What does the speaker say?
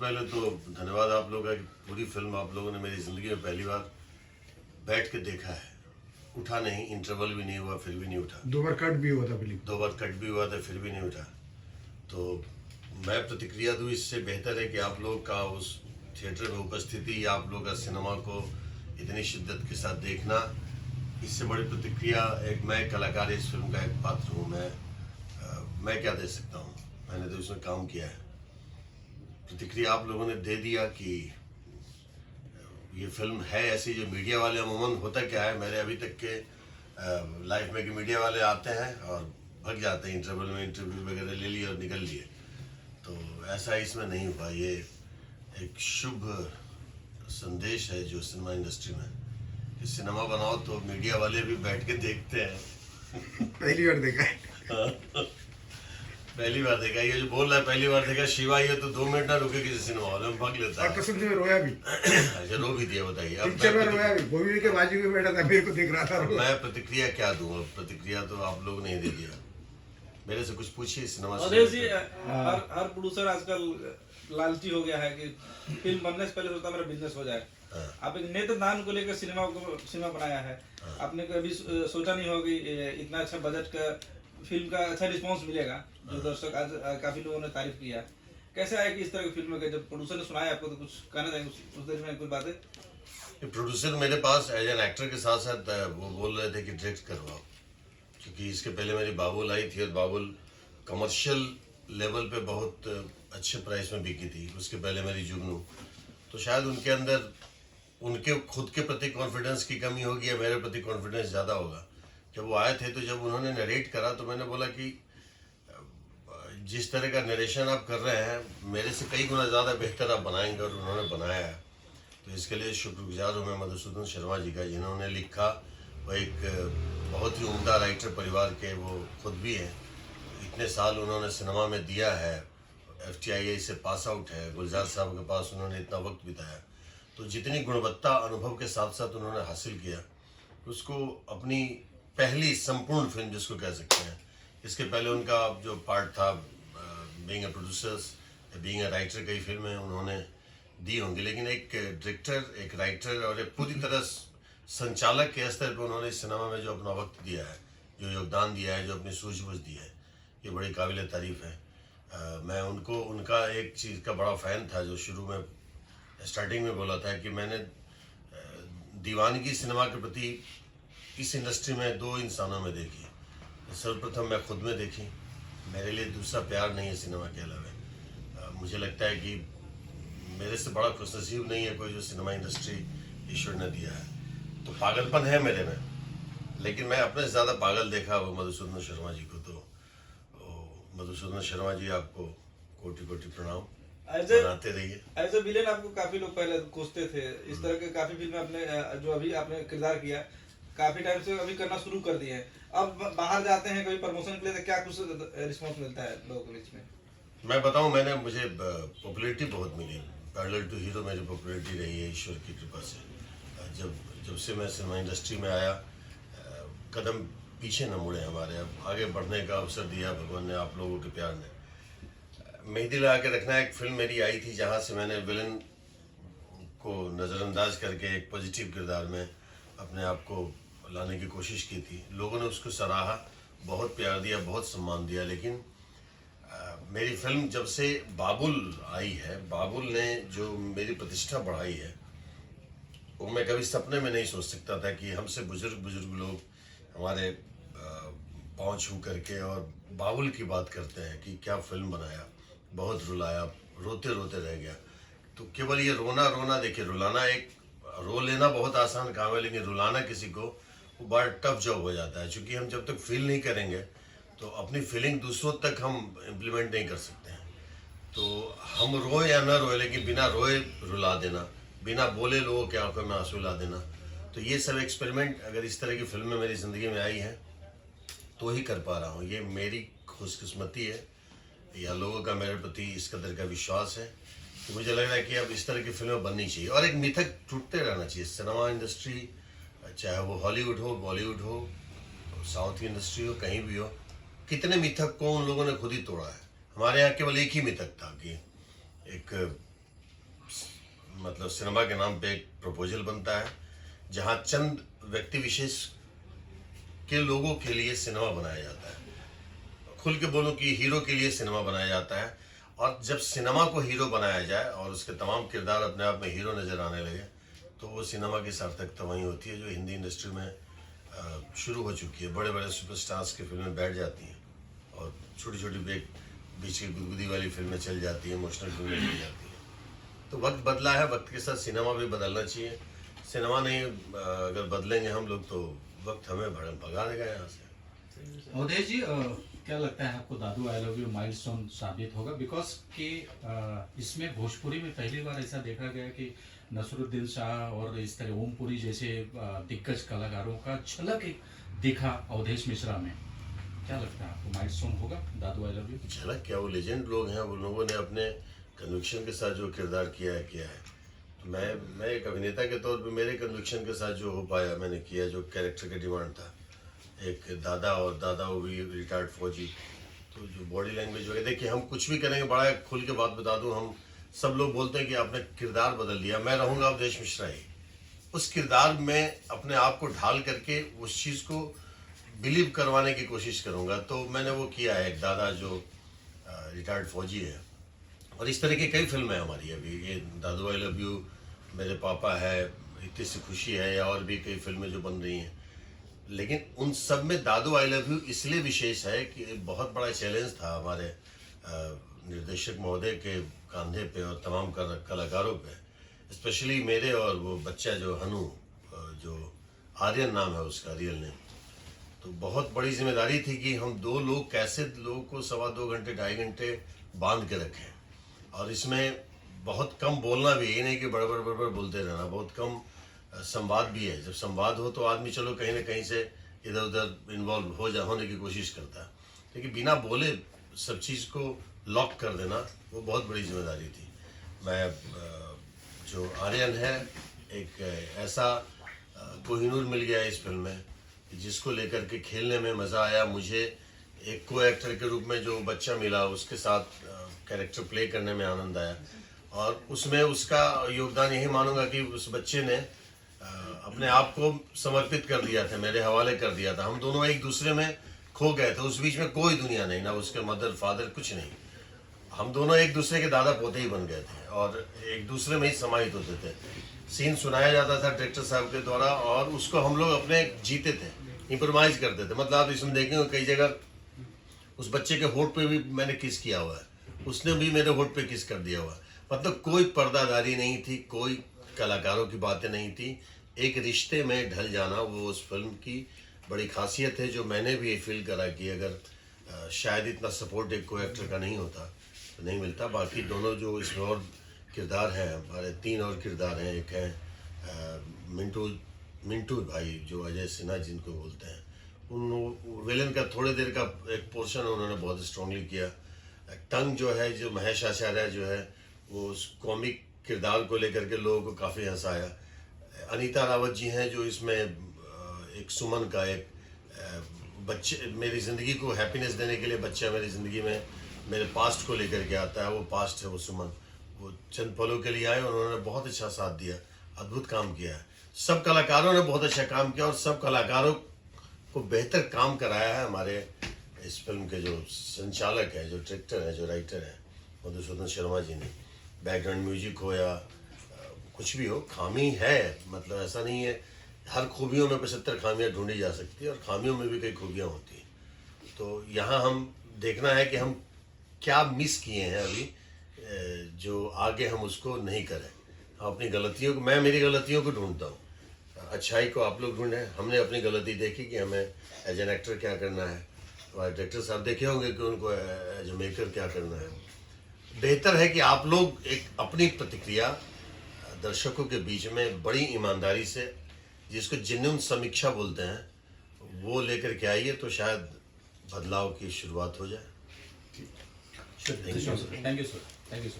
पहले तो धन्यवाद आप लोगों का कि पूरी फिल्म आप लोगों ने मेरी ज़िंदगी में पहली बार बैठ के देखा है। उठा नहीं, इंटरवल भी नहीं हुआ, फिर भी नहीं उठा। 2 बार कट भी हुआ था फिल्म। 2 बार कट भी हुआ था, फिर भी नहीं उठा। तो मैं प्रतिक्रिया दूँ, इससे बेहतर है कि आप लोग का उस थिएटर में उपस्थिति या आप लोग का सिनेमा को इतनी शिद्दत के साथ देखना, इससे बड़ी प्रतिक्रिया एक मैं कलाकार इस फिल्म का एक पात्र हूँ। मैं क्या दे सकता हूँ? मैंने तो इसमें काम किया है। प्रतिक्रिया आप लोगों ने दे दिया कि ये फिल्म है ऐसी जो मीडिया वाले अमूमन होता क्या है मेरे अभी तक के लाइफ में कि मीडिया वाले आते हैं और भग जाते हैं, इंटरवल में इंटरव्यू वगैरह ले लिए और निकल लिए। तो ऐसा इसमें नहीं हुआ। ये एक शुभ संदेश है जो सिनेमा इंडस्ट्री में कि सिनेमा बनाओ तो मीडिया वाले भी बैठ के देखते हैं। पहली बार देखा है। पहली बार देखा। ये जो बोल रहा है पहली बार देखा, शिवा ये तो 2 मिनट ना रुके किसी सिनेमा हॉल में, भाग लेता और है। कसम से मैं रोया भी। अच्छा, रो भी दिया, बताइए। अब पिक्चर में रोया भी। मूवी के बाजू में बैठा था, मेरे को देख रहा था। मैं प्रतिक्रिया क्या दूं? अब प्रतिक्रिया तो आप लोगों ने ही दे दिया। मेरे से कुछ पूछिए सिनेमा से। अवधेश जी, हर प्रोड्यूसर आजकल लालची हो गया है कि फिल्म बनने से पहले सोचता मेरा बिजनेस हो जाए। आप एक नेत्रदान को लेकर सिनेमा बनाया है। आपने कभी सोचा नहीं होगा कि इतना अच्छा बजट का फिल्म का अच्छा रिस्पांस मिलेगा, जो दर्शक आज काफी लोगों ने तारीफ किया। कैसे आया कि इस तरह की फिल्म के जब प्रोड्यूसर ने सुनाया आपको, तो कुछ कहना चाहेंगे उस देश में कुछ बातें? प्रोड्यूसर मेरे पास एज एन एक्टर के साथ साथ वो बोल रहे थे कि डायरेक्ट करवाओ, क्योंकि इसके पहले मेरी बाबुल आई थी और बाबुल कमर्शियल लेवल पे बहुत अच्छे प्राइस में बिकी थी। उसके पहले मेरी जुगनू, तो शायद उनके अंदर उनके खुद के प्रति कॉन्फिडेंस की कमी होगी या मेरे प्रति कॉन्फिडेंस ज़्यादा होगा। जब वो आए थे तो जब उन्होंने नरेट करा तो मैंने बोला कि जिस तरह का नरेशन आप कर रहे हैं मेरे से कई गुना ज़्यादा बेहतर आप बनाएंगे, और उन्होंने बनाया है। तो इसके लिए शुक्रगुजार हूँ मैं मधुसूदन शर्मा जी का, जिन्होंने लिखा। वो एक बहुत ही उम्दा राइटर परिवार के वो खुद भी हैं। इतने साल उन्होंने सिनेमा में दिया है, FTIA से पास आउट है, गुलजार साहब के पास उन्होंने इतना वक्त बिताया। तो जितनी गुणवत्ता अनुभव के साथ साथ उन्होंने हासिल किया, उसको अपनी पहली संपूर्ण फिल्म जिसको कह सकते हैं। इसके पहले उनका जो पार्ट था being a producers, being a writer, कई फिल्में उन्होंने दी होंगी, लेकिन एक डायरेक्टर, एक राइटर और एक पूरी तरह संचालक के स्तर पर उन्होंने इस सिनेमा में जो अपना वक्त दिया है, जो योगदान दिया है, जो अपनी सूझबूझ दी है, ये बड़ी काबिल तारीफ़ है। मैं उनका एक चीज़ का बड़ा फ़ैन था, जो शुरू में स्टार्टिंग में बोला था कि मैंने दीवानगी सिनेमा के प्रति इस इंडस्ट्री में 2 इंसानों में देखी। सर्वप्रथम मैं खुद में देखी। मेरे लिए दूसरा प्यार नहीं है सिनेमा के अलावा। मुझे लगता है कि मेरे से बड़ा खुशनसीब नहीं है कोई जो सिनेमा इंडस्ट्री ईश्वर ने दिया है। तो पागलपन है मेरे में, लेकिन मैं अपने से ज़्यादा पागल देखा वो मधुसूदन शर्मा जी को। तो मधुसूदन शर्मा जी, आपको कोटि कोटि प्रणाम। बनाते रहिए। एज ए विलेन आपको काफी लोग पहले कोसते थे। इस तरह के काफी फिल्में आपने जो अभी आपने किरदार किया, काफी टाइम से अभी करना शुरू कर दिए हैं। अब बाहर जाते हैं कभी प्रमोशन के लिए, तो क्या कुछ रिस्पॉन्स मिलता है लोगों के बीच में? मैं बताऊं, मुझे पॉपुलैरिटी बहुत मिली। पैरेलल टू हीरो मेरी पॉपुलैरिटी रही है ईश्वर की कृपा से। जब से मैं सिनेमा इंडस्ट्री में आया, कदम पीछे न मुड़े हमारे। अब आगे बढ़ने का अवसर दिया भगवान ने, आप लोगों के प्यार ने। मेहंदी लगा के रखना एक फिल्म मेरी आई थी, जहाँ से मैंने विलन को नज़रअंदाज करके एक पॉजिटिव किरदार में अपने आप को लाने की कोशिश की थी। लोगों ने उसको सराहा, बहुत प्यार दिया, बहुत सम्मान दिया। लेकिन मेरी फिल्म जब से बाबुल आई है, बाबुल ने जो मेरी प्रतिष्ठा बढ़ाई है, वो मैं कभी सपने में नहीं सोच सकता था कि हमसे बुजुर्ग लोग हमारे पाँव छू करके और बाबुल की बात करते हैं कि क्या फिल्म बनाया, बहुत रुलाया, रोते रोते रह गया। तो केवल ये रोना देखिए, रुलाना रो लेना बहुत आसान काम है, लेकिन रुलाना किसी को वो बड़ा टफ जॉब हो जाता है। क्योंकि हम जब तक फील नहीं करेंगे तो अपनी फीलिंग दूसरों तक हम इम्प्लीमेंट नहीं कर सकते हैं। तो हम रोए या ना रोए, लेकिन बिना रोए रुला देना, बिना बोले लोगों की आंखों में आंसू ला देना, तो ये सब एक्सपेरिमेंट अगर इस तरह की फिल्में मेरी ज़िंदगी में आई हैं तो ही कर पा रहा हूँ। ये मेरी खुशकिस्मती है या लोगों का मेरे प्रति इस कदर का विश्वास है कि मुझे लग रहा है कि अब इस तरह की फिल्में बननी चाहिए और एक मिथक टूटते रहना चाहिए। सिनेमा इंडस्ट्री, चाहे वो हॉलीवुड हो, बॉलीवुड हो, साउथ की इंडस्ट्री हो, कहीं भी हो, कितने मिथक को उन लोगों ने खुद ही तोड़ा है। हमारे यहाँ केवल एक ही मिथक था कि एक सिनेमा के नाम पे एक प्रपोजल बनता है, जहां चंद व्यक्ति विशेष के लोगों के लिए सिनेमा बनाया जाता है। खुल के बोलूं कि हीरो के लिए सिनेमा बनाया जाता है, और जब सिनेमा को हीरो बनाया जाए और उसके तमाम किरदार अपने आप में हीरो नज़र आने लगे, तो वो सिनेमा की सार्थकता वहीं होती है जो हिंदी इंडस्ट्री में शुरू हो चुकी है। बड़े बड़े सुपरस्टार्स की फिल्में बैठ जाती हैं और छोटी छोटी बीच की गुदगुदी वाली फिल्में चल जाती हैं, इमोशनल फिल्में चल जाती हैं। तो वक्त बदला है, वक्त के साथ सिनेमा भी बदलना चाहिए। सिनेमा नहीं अगर बदलेंगे हम लोग तो वक्त हमें भगा देगा यहाँ से। अवधेश जी, क्या लगता है आपको दादू आई लव यू माइलस्टोन साबित होगा? बिकॉज कि इसमें भोजपुरी में पहली बार ऐसा देखा गया कि नसरुद्दीन शाह और इस तरह ओमपुरी जैसे दिग्गज कलाकारों का झलक एक दिखा अवधेश मिश्रा में। क्या लगता है आपको, माइलस्टोन होगा दादू आई लव यू? झलक क्या, वो लेजेंड लोग हैं, वो लोगों ने अपने कन्विक्शन के साथ जो किरदार किया है। तो मैं एक अभिनेता के तौर पे मेरे कन्विक्शन के साथ जो हो पाया मैंने किया, जो कैरेक्टर का डिमांड था, एक दादा, और दादा वो भी रिटायर्ड फौजी। तो जो बॉडी लैंग्वेज वगैरह, देखिए हम कुछ भी करेंगे, बड़ा खुल के बात बता दूं, हम सब लोग बोलते हैं कि आपने किरदार बदल दिया। मैं रहूँगा अवधेश मिश्रा ही, उस किरदार में अपने आप को ढाल करके उस चीज़ को बिलीव करवाने की कोशिश करूँगा। तो मैंने वो किया है, एक दादा जो रिटायर्ड फौजी है। और इस तरह की कई फिल्में हैं हमारी अभी, ये दादू आई लव यू, मेरे पापा है, इतनी सी खुशी है, या और भी कई फिल्में जो बन रही हैं। लेकिन उन सब में दादू आई लव यू इसलिए विशेष है कि बहुत बड़ा चैलेंज था हमारे निर्देशक महोदय के कंधे पे और तमाम कलाकारों पे, स्पेशली मेरे और वो बच्चा जो हनु, जो आर्यन नाम है उसका रियल नेम। तो बहुत बड़ी जिम्मेदारी थी कि हम दो लोग कैसे लोगों को 2.25 घंटे 2.5 घंटे बांध के रखें। और इसमें बहुत कम बोलना भी, ये नहीं कि बड़बड़ बोलते रहना, बहुत कम संवाद भी है। जब संवाद हो तो आदमी चलो कहीं ना कहीं से इधर उधर इन्वॉल्व होने की कोशिश करता है, लेकिन बिना बोले सब चीज़ को लॉक कर देना वो बहुत बड़ी जिम्मेदारी थी। मैं जो आर्यन है, एक ऐसा कोहिनूर मिल गया इस फिल्म में जिसको लेकर के खेलने में मज़ा आया मुझे। एक को एक्टर के रूप में जो बच्चा मिला, उसके साथ कैरेक्टर प्ले करने में आनंद आया। और उसमें उसका योगदान यही मानूंगा कि उस बच्चे ने अपने आप को समर्पित कर दिया था, मेरे हवाले कर दिया था। हम दोनों एक दूसरे में खो गए थे, उस बीच में कोई दुनिया नहीं, ना उसके मदर फादर, कुछ नहीं। हम दोनों एक दूसरे के दादा पोते ही बन गए थे और एक दूसरे में ही समाहित होते थे। सीन सुनाया जाता था डायरेक्टर साहब के द्वारा और उसको हम लोग अपने जीते थे, इम्प्रोवाइज करते थे। मतलब आप इसमें देखेंगे कई जगह उस बच्चे के होठ पे भी मैंने किस किया हुआ है, उसने भी मेरे होठ पे किस कर दिया हुआ है। मतलब कोई पर्दादारी नहीं थी, कोई कलाकारों की बातें नहीं थी, एक रिश्ते में ढल जाना वो उस फिल्म की बड़ी खासियत है, जो मैंने भी फील करा कि अगर शायद इतना सपोर्ट एक को एक्टर का नहीं होता तो नहीं मिलता। बाकी दोनों जो इसमें और किरदार हैं, हमारे 3 और किरदार हैं। एक है मिंटू भाई जो अजय सिन्हा जिनको बोलते हैं, उन विलन का थोड़ी देर का एक पोर्शन उन्होंने बहुत स्ट्रांगली किया। टंग जो है, जो महेश आचार्य जो है, वो उस कॉमिक किरदार को लेकर के लोगों को काफ़ी हंसाया। अनीता रावत जी हैं जो इसमें एक सुमन का एक बच्चे, मेरी ज़िंदगी को हैप्पीनेस देने के लिए बच्चा मेरी ज़िंदगी में मेरे पास्ट को लेकर के आता है, वो पास्ट है वो सुमन। वो चंद पलों के लिए आए, उन्होंने बहुत अच्छा साथ दिया, अद्भुत काम किया है। सब कलाकारों ने बहुत अच्छा काम किया और सब कलाकारों को बेहतर काम कराया है हमारे इस फिल्म के जो संचालक हैं, जो डायरेक्टर हैं, जो राइटर हैं, मधुसूदन शर्मा जी ने। बैकग्राउंड म्यूजिक हो या कुछ भी हो, खामी है, मतलब ऐसा नहीं है। हर खूबियों में 75 खामियां ढूंढी जा सकती है और खामियों में भी कई खूबियां होती हैं। तो यहाँ हम देखना है कि हम क्या मिस किए हैं अभी, जो आगे हम उसको नहीं करें। हम अपनी गलतियों को, मैं मेरी गलतियों को ढूंढता हूँ, अच्छाई को आप लोग ढूंढें। हमने अपनी गलती देखी कि हमें एज एन एक्टर क्या करना है, और डायरेक्टर साहब देखे होंगे कि उनको एज ए मेकर क्या करना है। बेहतर है कि आप लोग एक अपनी प्रतिक्रिया दर्शकों के बीच में बड़ी ईमानदारी से, जिसको जेन्युइन समीक्षा बोलते हैं, वो लेकर के आइए, तो शायद बदलाव की शुरुआत हो जाए। Thank you sir.